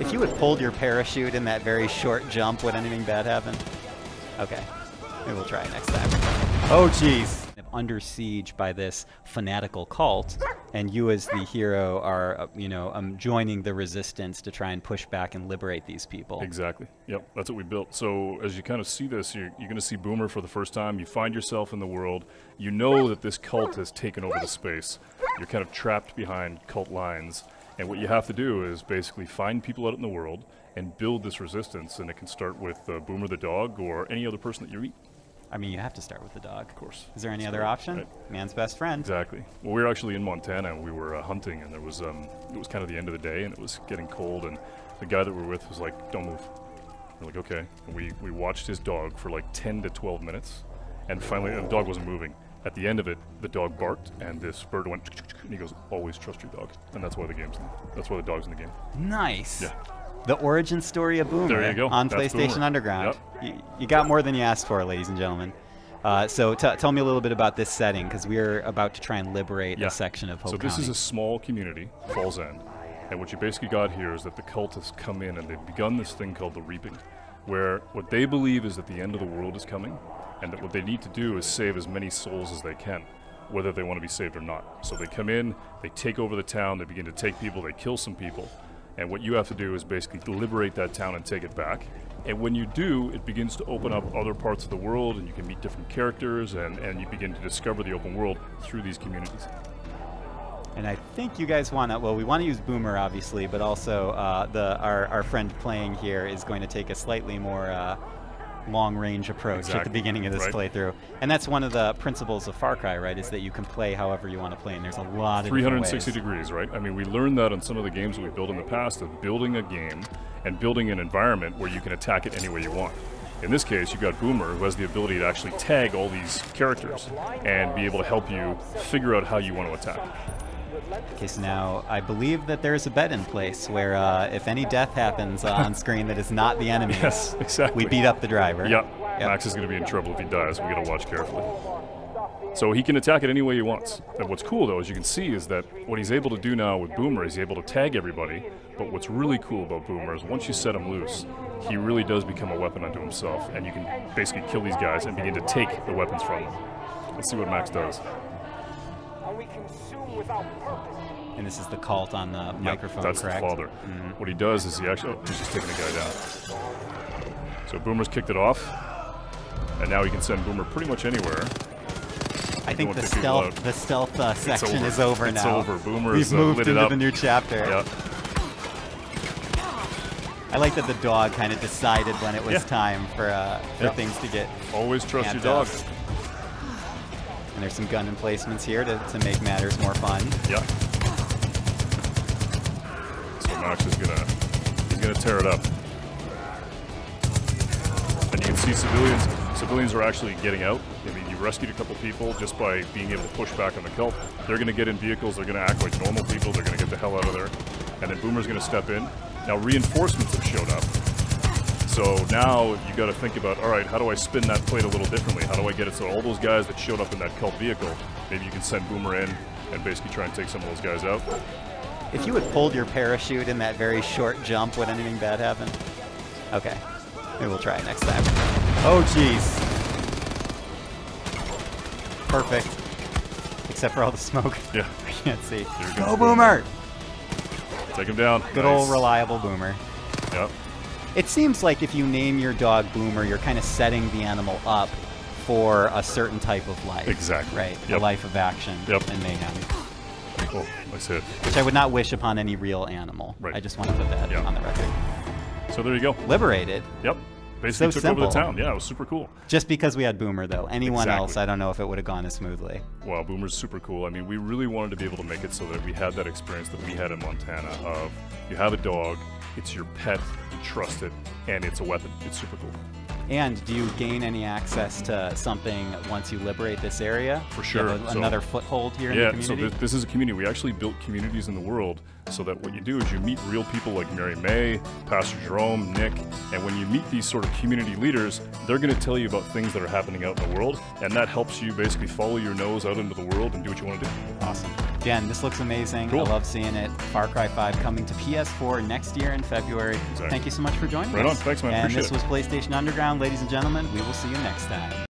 If you had pulled your parachute in that very short jump, would anything bad happen? Okay. Maybe we'll try it next time. Oh, jeez. Under siege by this fanatical cult, and you as the hero are, joining the resistance to try and push back and liberate these people. Exactly. Yep, that's what we built. So as you kind of see this, you're going to see Boomer for the first time. You find yourself in the world. You know that this cult has taken over the space. You're kind of trapped behind cult lines. And what you have to do is basically find people out in the world and build this resistance. And it can start with Boomer the dog or any other person that you eat. I mean, you have to start with the dog. Of course. Is there any other option? Right. Man's best friend. Exactly. Well, we were actually in Montana and we were hunting, and there was it was kind of the end of the day and it was getting cold, and the guy that we were with was like, "Don't move." We're like, "Okay." And we watched his dog for like 10 to 12 minutes, and finally the dog wasn't moving. At the end of it, the dog barked and this bird went, and he goes, "Always trust your dog." And that's why the dog's in the game. Nice. Yeah. The origin story of Boomer. There you go. On That's PlayStation Boomer. Underground. Yep. You got more than you asked for, ladies and gentlemen. So tell me a little bit about this setting, because we're about to try and liberate a section of Hope So this County. is a small community, Falls End, and what you basically got here is that the cult has come in and they've begun this thing called the Reaping, where what they believe is that the end of the world is coming, and that what they need to do is save as many souls as they can, whether they want to be saved or not. So they come in, they take over the town, they begin to take people, they kill some people, and what you have to do is basically liberate that town and take it back. And when you do, it begins to open up other parts of the world, and you can meet different characters, and you begin to discover the open world through these communities. And I think you guys want to, well, we want to use Boomer, obviously, but also our friend playing here is going to take a slightly more long-range approach at the beginning of this playthrough. And that's one of the principles of Far Cry, right, is that you can play however you want to play, and there's a lot of 360 degrees, right? I mean, we learned that on some of the games that we built in the past, of building a game and building an environment where you can attack it any way you want. In this case, you've got Boomer, who has the ability to actually tag all these characters and be able to help you figure out how you want to attack. Okay, so now I believe that there's a bet in place where if any death happens on screen that is not the enemies, Yes, exactly. we beat up the driver. Yep. Max is going to be in trouble if he dies. We got to watch carefully. So he can attack it any way he wants. And what's cool, though, as you can see, is that what he's able to do now with Boomer is he's able to tag everybody. But what's really cool about Boomer is once you set him loose, he really does become a weapon unto himself, and you can basically kill these guys and begin to take the weapons from them. Let's see what Max does. And this is the cult on the microphone, that's correct? the father. What he does is he actually, he's just taking the guy down. So Boomer's kicked it off, and now he can send Boomer pretty much anywhere. I think the stealth section is over now. It's over. Boomer We've is moved lit it into up. the new chapter. Yeah. I like that the dog kind of decided when it was time for things to get. Always trust your amped dog. up. And there's some gun emplacements here to make matters more fun. Yeah. So Max is he's gonna tear it up. And you can see civilians are actually getting out. I mean, you rescued a couple people just by being able to push back on the cult. They're gonna get in vehicles, they're gonna act like normal people, they're gonna get the hell out of there. And then Boomer's gonna step in. Now reinforcements have showed up. So now you got to think about, all right, how do I spin that plate a little differently? How do I get it so all those guys that showed up in that cult vehicle, maybe you can send Boomer in and basically try and take some of those guys out. If you had pulled your parachute in that very short jump, would anything bad happen? Okay. Maybe we'll try it next time. Oh, jeez. Perfect. Except for all the smoke. Yeah. I can't see. Go, Boomer! Take him down. Good old reliable Boomer. Yep. It seems like if you name your dog Boomer, you're kind of setting the animal up for a certain type of life. Exactly. Right? Yep. A life of action and mayhem. Oh, nice hit. Which I would not wish upon any real animal. Right. I just want to put that on the record. So there you go. Liberated. Yep. Basically So took over the simple. town. Yeah, it was super cool. Just because we had Boomer, though. Anyone Exactly. else, I don't know if it would have gone as smoothly. Well, Boomer's super cool. I mean, we really wanted to be able to make it so that we had that experience that we had in Montana of you have a dog, it's your pet, you trust it, and it's a weapon. It's super cool. And do you gain any access to something once you liberate this area? For Do you sure. have another foothold here in the Yeah, community? so this is a community. We actually built communities in the world so that what you do is you meet real people like Mary May, Pastor Jerome, Nick, and when you meet these sort of community leaders, they're going to tell you about things that are happening out in the world, and that helps you basically follow your nose out into the world and do what you want to do. Awesome. Jen, this looks amazing. Cool. I love seeing it. Far Cry 5 coming to PS4 next year in February. Exactly. Thank you so much for joining us. Right on. Thanks, man. And Appreciate this was PlayStation Underground. Ladies and gentlemen, we will see you next time.